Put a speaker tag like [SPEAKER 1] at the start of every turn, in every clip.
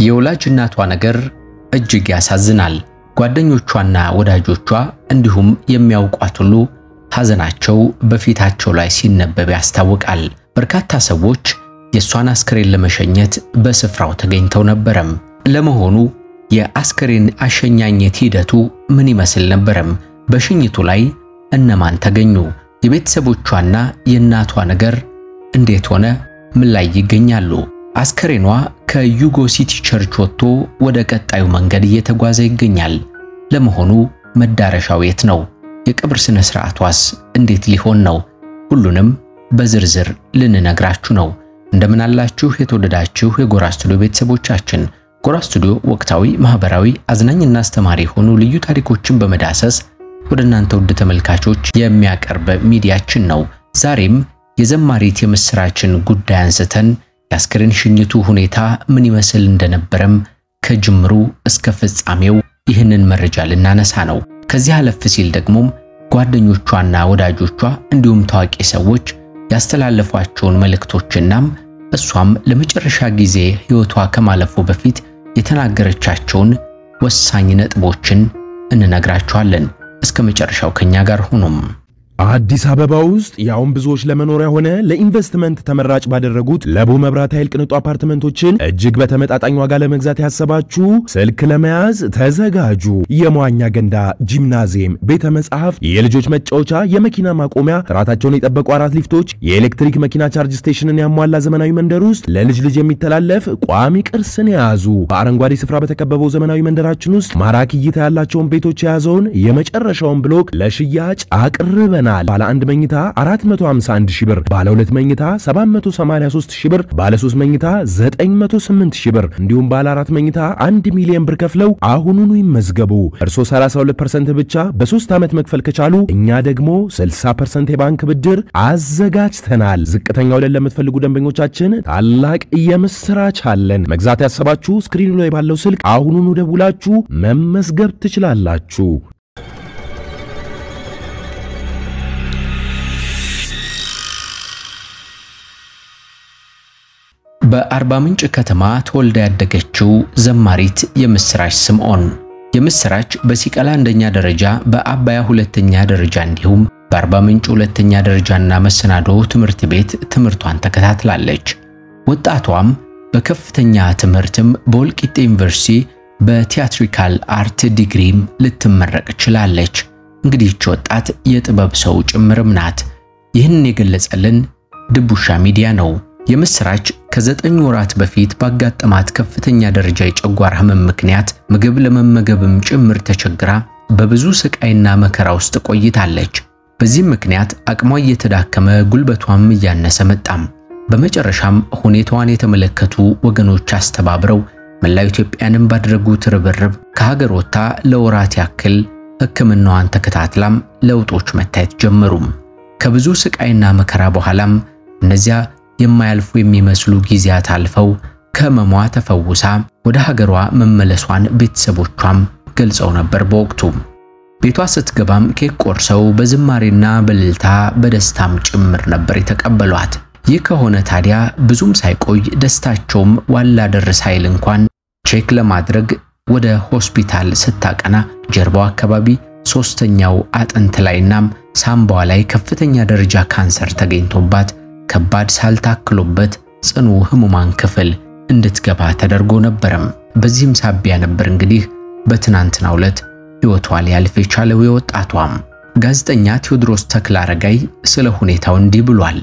[SPEAKER 1] የወላጅ እናቷ ነገር እጅግ ያሳዝናል። ጓደኞቿና ወዳጆቿ እንዲሁም የሚያውቋት ሁሉ ሐዘናቸው በፊታቸው ላይ ሲነበብ ያስታውቃል። በርካታ ሰዎች የሷን አስከሬን ለመሸኘት በስፍራው ተገኝተው ነበርም። ለመሆኑ የአስከሬን አሸኛኘት ሂደቱ ምን ይመስል ነበርም? በሽኝቱ ላይ እነማን ተገኙ? የቤተሰቦቿና የእናቷ ነገር እንዴት ሆነ? ምን ላይ ይገኛሉ? አስከሬኗ ከዩጎ ሲቲ ቸርች ወጥቶ ወደ ቀጣዩ መንገድ እየተጓዘ ይገኛል። ለመሆኑ መዳረሻው የት ነው? የቀብር ስነ ስርዓቷስ እንዴት ሊሆን ነው? ሁሉንም በዝርዝር ልንነግራችሁ ነው። እንደምን አላችሁ የተወደዳችሁ የጎራ ስቱዲዮ ቤተሰቦቻችን? ጎራ ስቱዲዮ ወቅታዊ፣ ማህበራዊ፣ አዝናኝና አስተማሪ ሆኑ ልዩ ታሪኮችን በመዳሰስ ወደ እናንተ ውድ ተመልካቾች የሚያቀርብ ሚዲያችን ነው። ዛሬም የዘማሪት የምስራችን ጉዳይ አንስተን የአስከሬን ሽኝቱ ሁኔታ ምን ይመስል እንደነበረም ከጅምሩ እስከ ፍጻሜው ይህንን መረጃ ልናነሳ ነው። ከዚህ አለፍ ሲል ደግሞ ጓደኞቿና ወዳጆቿ እንዲሁም ታዋቂ ሰዎች ያስተላለፏቸውን መልእክቶችናም እሷም ለመጨረሻ ጊዜ ህይወቷ ከማለፉ በፊት የተናገረቻቸውን ወሳኝ ነጥቦችን እንነግራችኋለን። እስከ መጨረሻው ከኛ ጋር ሁኑም።
[SPEAKER 2] አዲስ አበባ ውስጥ ያውን ብዙዎች ለመኖሪያ ሆነ ለኢንቨስትመንት ተመራጭ ባደረጉት ለቡ መብራት ኃይል ቅንጡ አፓርትመንቶችን እጅግ በተመጣጣኝ ዋጋ ለመግዛት ያሰባችሁ ስልክ ለመያዝ ተዘጋጁ። የመዋኛ ገንዳ፣ ጂምናዚየም፣ ቤተ መጻሕፍት፣ የልጆች መጫወቻ፣ የመኪና ማቆሚያ፣ ጥራታቸውን የጠበቁ 4 ሊፍቶች፣ የኤሌክትሪክ መኪና ቻርጅ ስቴሽንን ያሟላ ዘመናዊ መንደር ውስጥ ለልጅ ልጅ የሚተላለፍ ቋሚ ቅርስን ያዙ። በአረንጓዴ ስፍራ በተከበበው ዘመናዊ መንደራችን ውስጥ ማራኪ እይታ ያላቸውን ቤቶች የያዘውን የመጨረሻውን ብሎክ ለሽያጭ አቅርበናል። ባለ 1 መኝታ 451 ሺህ ብር፣ ባለ 2 መኝታ 783 ሺህ ብር፣ ባለ 3 መኝታ 908 ሺህ ብር እንዲሁም ባለ 4 መኝታ 1 ሚሊዮን ብር ከፍለው አሁኑኑ ይመዝገቡ። እርሶ 32% ብቻ በ3 ዓመት መክፈል ከቻሉ እኛ ደግሞ 60% የባንክ ብድር አዘጋጅተናል። ዝቅተኛ ወለድ ለምትፈልጉ ደንበኞቻችን ታላቅ የምስራች አለን። መግዛት ያሰባችሁ ስክሪኑ ላይ ባለው ስልክ አሁኑኑ ደውላችሁ መመዝገብ ትችላላችሁ።
[SPEAKER 1] በአርባ ምንጭ ከተማ ተወልዳ ያደገችው ዘማሪት የምስራች ስምዖን የምስራች በሲቀላ አንደኛ ደረጃ፣ በአባያ ሁለተኛ ደረጃ እንዲሁም በአርባ ምንጭ ሁለተኛ ደረጃና መሰናዶ ትምህርት ቤት ትምህርቷን ተከታትላለች። ወጣቷም በከፍተኛ ትምህርትም በወልቂጤ ዩኒቨርሲቲ በቲያትሪካል አርት ዲግሪም ልትመረቅ ችላለች። እንግዲህ ወጣት የጥበብ ሰው ጭምርም ናት። ይህን የገለጸልን ድቡሻ ሚዲያ ነው። የምስራች ከ9 ወራት በፊት ባጋጠማት ከፍተኛ ደረጃ የጨጓራ ህመም ምክንያት ምግብ ለመመገብም ጭምር ተቸግራ በብዙ ስቃይና መከራ ውስጥ ቆይታለች። በዚህ ምክንያት አቅሟ እየተዳከመ ጉልበቷም እያነሰ መጣም። በመጨረሻም ሁኔታዋን የተመለከቱ ወገኖች አስተባብረው መላው ኢትዮጵያንም ባደረጉት ርብርብ ከሀገር ወጣ ለወራት ያክል ሕክምናዋን ተከታትላም ለውጦች መታየት ጀመሩም። ከብዙ ስቃይና መከራ በኋላም እነዚያ የማያልፉ የሚመስሉ ጊዜያት አልፈው ከመሟ ተፈውሳ ወደ ሀገሯ መመለሷን ቤተሰቦቿም ገልጸው ነበር። በወቅቱ ቤቷ ስትገባም ኬክ ቆርሰው በዝማሬና በልልታ በደስታም ጭምር ነበር የተቀበሏት። ይህ ከሆነ ታዲያ ብዙም ሳይቆይ ደስታቸውም ዋላ ደረስ ኃይል እንኳን ቼክ ለማድረግ ወደ ሆስፒታል ስታቀና ጀርባዋ አካባቢ 3ኛው አጥንት ላይናም ሳምባዋ ላይ ከፍተኛ ደረጃ ካንሰር ተገኝቶባት ከባድ ሳልታክሎበት ጽኑ ህሙማን ክፍል እንድትገባ ተደርጎ ነበርም። በዚህም ሳቢያ ነበር እንግዲህ በትናንትናው ዕለት ህይወቷ ሊያልፍ የቻለው የወጣቷም። ጋዜጠኛ ቴዎድሮስ ተክለአረጋይ ስለ ሁኔታው እንዲህ ብሏል።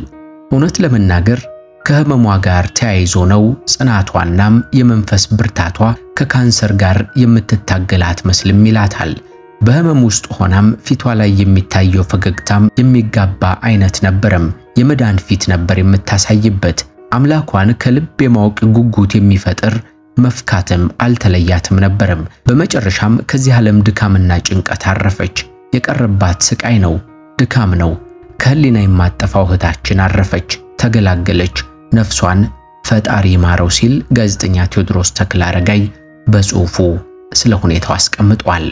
[SPEAKER 1] እውነት ለመናገር ከህመሟ ጋር ተያይዞ ነው ጽናቷናም የመንፈስ ብርታቷ ከካንሰር ጋር የምትታገላት መስልም ይላታል። በህመም ውስጥ ሆናም ፊቷ ላይ የሚታየው ፈገግታም የሚጋባ አይነት ነበርም። የመዳን ፊት ነበር የምታሳይበት። አምላኳን ከልብ የማወቅ ጉጉት የሚፈጥር መፍካትም አልተለያትም ነበርም። በመጨረሻም ከዚህ ዓለም ድካምና ጭንቀት አረፈች። የቀረባት ስቃይ ነው፣ ድካም ነው። ከህሊና የማጠፋው እህታችን አረፈች፣ ተገላገለች። ነፍሷን ፈጣሪ ይማረው ሲል ጋዜጠኛ ቴዎድሮስ ተክለአረጋይ በጽሑፉ ስለ ሁኔታው አስቀምጧል።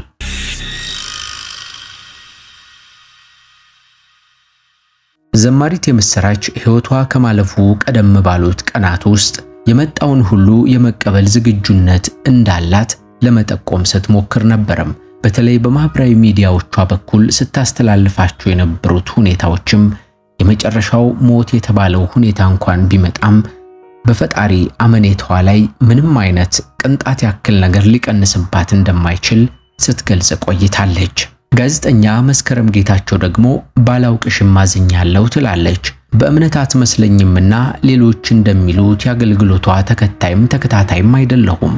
[SPEAKER 1] ዘማሪት የምስራች ሕይወቷ ከማለፉ ቀደም ባሉት ቀናት ውስጥ የመጣውን ሁሉ የመቀበል ዝግጁነት እንዳላት ለመጠቆም ስትሞክር ነበርም። በተለይ በማህበራዊ ሚዲያዎቿ በኩል ስታስተላልፋቸው የነበሩት ሁኔታዎችም የመጨረሻው ሞት የተባለው ሁኔታ እንኳን ቢመጣም በፈጣሪ አመኔታዋ ላይ ምንም አይነት ቅንጣት ያክል ነገር ሊቀንስባት እንደማይችል ስትገልጽ ቆይታለች። ጋዜጠኛ መስከረም ጌታቸው ደግሞ ባላውቅሽም አዝኛለሁ ትላለች። በእምነት አትመስለኝምና ሌሎች እንደሚሉት ያገልግሎቷ ተከታይም ተከታታይም አይደለሁም።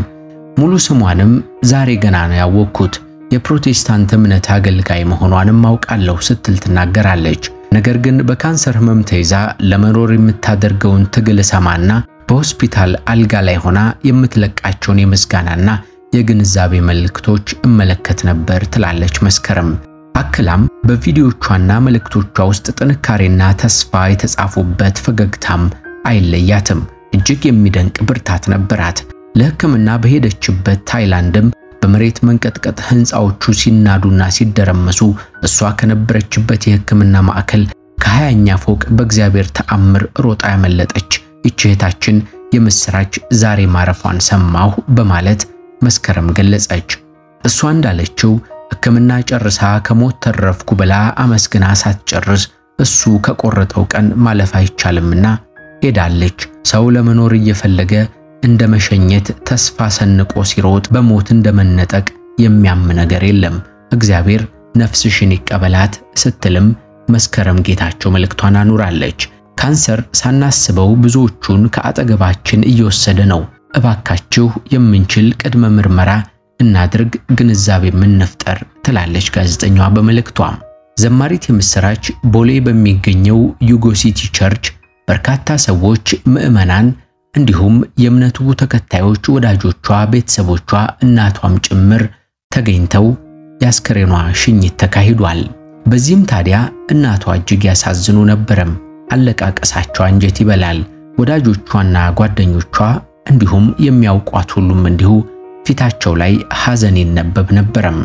[SPEAKER 1] ሙሉ ስሟንም ዛሬ ገና ነው ያወቅኩት። የፕሮቴስታንት እምነት አገልጋይ መሆኗንም አውቃለሁ ስትል ትናገራለች። ነገር ግን በካንሰር ህመም ተይዛ ለመኖር የምታደርገውን ትግል ሰማና በሆስፒታል አልጋ ላይ ሆና የምትለቃቸውን የምስጋናና የግንዛቤ መልእክቶች እመለከት ነበር ትላለች መስከረም። አክላም በቪዲዮቿና መልእክቶቿ ውስጥ ጥንካሬና ተስፋ የተጻፉበት ፈገግታም አይለያትም። እጅግ የሚደንቅ ብርታት ነበራት። ለሕክምና በሄደችበት ታይላንድም በመሬት መንቀጥቀጥ ህንጻዎቹ ሲናዱና ሲደረመሱ እሷ ከነበረችበት የሕክምና ማዕከል ከ20ኛ ፎቅ በእግዚአብሔር ተአምር ሮጣ ያመለጠች እህታችን የምስራች ዛሬ ማረፏን ሰማሁ በማለት መስከረም ገለጸች። እሷ እንዳለችው ሕክምና ጨርሳ ከሞት ተረፍኩ ብላ አመስግና ሳትጨርስ እሱ ከቆረጠው ቀን ማለፍ አይቻልምና ሄዳለች። ሰው ለመኖር እየፈለገ እንደ መሸኘት ተስፋ ሰንቆ ሲሮጥ በሞት እንደመነጠቅ የሚያም ነገር የለም። እግዚአብሔር ነፍስሽን ይቀበላት ስትልም መስከረም ጌታቸው መልእክቷን አኑራለች። ካንሰር ሳናስበው ብዙዎቹን ከአጠገባችን እየወሰደ ነው። እባካችሁ የምንችል ቅድመ ምርመራ እናድርግ፣ ግንዛቤ እንፍጠር ትላለች ጋዜጠኛዋ በመልእክቷ። ዘማሪት የምስራች ቦሌ በሚገኘው ዩጎ ሲቲ ቸርች በርካታ ሰዎች ምዕመናን እንዲሁም የእምነቱ ተከታዮች ወዳጆቿ፣ ቤተሰቦቿ፣ እናቷም ጭምር ተገኝተው ያስከሬኗ ሽኝት ተካሂዷል። በዚህም ታዲያ እናቷ እጅግ ያሳዝኑ ነበርም። አለቃቀሳቸው አንጀት ይበላል። ወዳጆቿና ጓደኞቿ እንዲሁም የሚያውቋት ሁሉም እንዲሁ ፊታቸው ላይ ሐዘን ይነበብ ነበርም።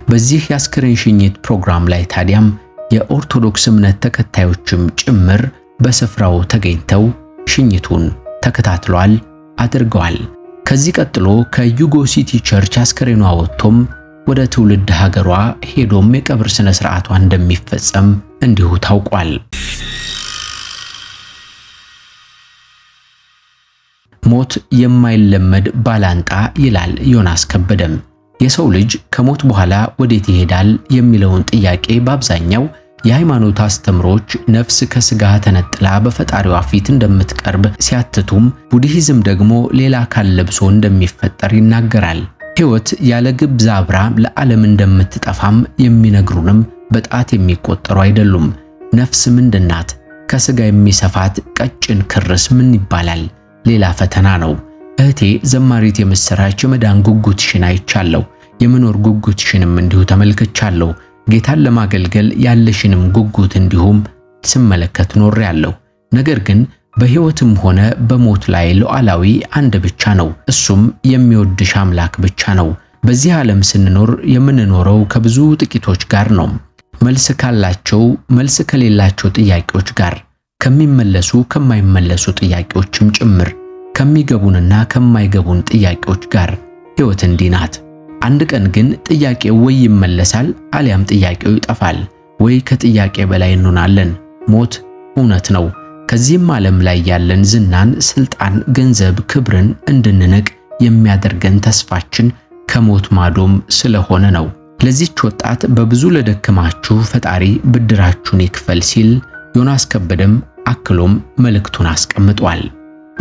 [SPEAKER 1] በዚህ ያስከሬን ሽኝት ፕሮግራም ላይ ታዲያም የኦርቶዶክስ እምነት ተከታዮችም ጭምር በስፍራው ተገኝተው ሽኝቱን ተከታትሏል አድርገዋል። ከዚህ ቀጥሎ ከዩጎ ሲቲ ቸርች አስከሬኗ ወጥቶም ወደ ትውልድ ሀገሯ ሄዶም የቀብር ስነ ስርዓቷ እንደሚፈጸም እንዲሁ ታውቋል። ሞት የማይለመድ ባላንጣ ይላል ዮናስ ከበደም። የሰው ልጅ ከሞት በኋላ ወዴት ይሄዳል የሚለውን ጥያቄ በአብዛኛው የሃይማኖት አስተምሮች ነፍስ ከስጋ ተነጥላ በፈጣሪዋ ፊት እንደምትቀርብ ሲያትቱም፣ ቡድሂዝም ደግሞ ሌላ አካል ለብሶ እንደሚፈጠር ይናገራል። ሕይወት ያለ ግብ ዛብራ ለዓለም እንደምትጠፋም የሚነግሩንም በጣት የሚቆጠሩ አይደሉም። ነፍስ ምንድናት? ከስጋ የሚሰፋት ቀጭን ክርስ ምን ይባላል? ሌላ ፈተና ነው። እህቴ ዘማሪት የምስራች የመዳን ጉጉትሽን አይቻለሁ። የመኖር ጉጉትሽንም እንዲሁ ተመልክቻለሁ። ጌታን ለማገልገል ያለሽንም ጉጉት እንዲሁም ስመለከት ኖሬያለሁ። ነገር ግን በሕይወትም ሆነ በሞት ላይ ሉዓላዊ አንድ ብቻ ነው። እሱም የሚወድሽ አምላክ ብቻ ነው። በዚህ ዓለም ስንኖር የምንኖረው ከብዙ ጥቂቶች ጋር ነው። መልስ ካላቸው መልስ ከሌላቸው ጥያቄዎች ጋር፣ ከሚመለሱ ከማይመለሱ ጥያቄዎችም ጭምር፣ ከሚገቡንና ከማይገቡን ጥያቄዎች ጋር ሕይወት እንዲህ ናት። አንድ ቀን ግን ጥያቄው ወይ ይመለሳል አሊያም ጥያቄው ይጠፋል፣ ወይ ከጥያቄ በላይ እንሆናለን። ሞት እውነት ነው። ከዚህም ዓለም ላይ ያለን ዝናን፣ ስልጣን፣ ገንዘብ፣ ክብርን እንድንንቅ የሚያደርገን ተስፋችን ከሞት ማዶም ስለሆነ ነው። ለዚህች ወጣት በብዙ ለደከማችሁ ፈጣሪ ብድራችሁን ይክፈል ሲል ዮናስ ከበደም አክሎም መልእክቱን አስቀምጧል።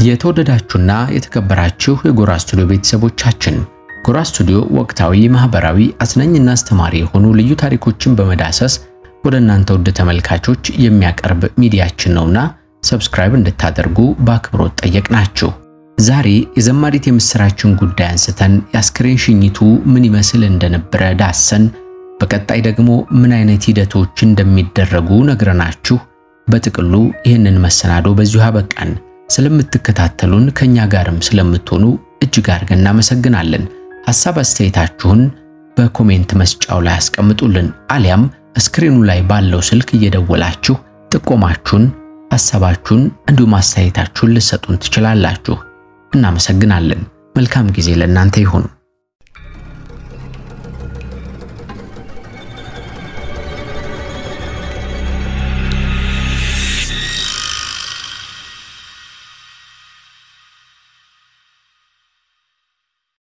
[SPEAKER 1] የተወደዳችሁና የተከበራችሁ የጎራ ስቱዲዮ ቤተሰቦቻችን፣ ጎራ ስቱዲዮ ወቅታዊ፣ ማህበራዊ፣ አዝናኝና አስተማሪ የሆኑ ልዩ ታሪኮችን በመዳሰስ ወደ እናንተ ውድ ተመልካቾች የሚያቀርብ ሚዲያችን ነውና ሰብስክራይብ እንድታደርጉ በአክብሮት ጠየቅናችሁ። ዛሬ የዘማሪት የምስራችን ጉዳይ አንስተን የአስክሬን ሽኝቱ ምን ይመስል እንደነበረ ዳሰን በቀጣይ ደግሞ ምን አይነት ሂደቶች እንደሚደረጉ ነግረናችሁ በጥቅሉ ይህንን መሰናዶ በዚሁ አበቃን። ስለምትከታተሉን ከኛ ጋርም ስለምትሆኑ እጅግ አድርገን እናመሰግናለን። ሐሳብ አስተያየታችሁን በኮሜንት መስጫው ላይ አስቀምጡልን አሊያም ስክሪኑ ላይ ባለው ስልክ እየደወላችሁ ጥቆማችሁን ሐሳባችሁን እንዲሁም አስተያየታችሁን ልትሰጡን ትችላላችሁ። እናመሰግናለን። መልካም ጊዜ ለእናንተ ይሁን።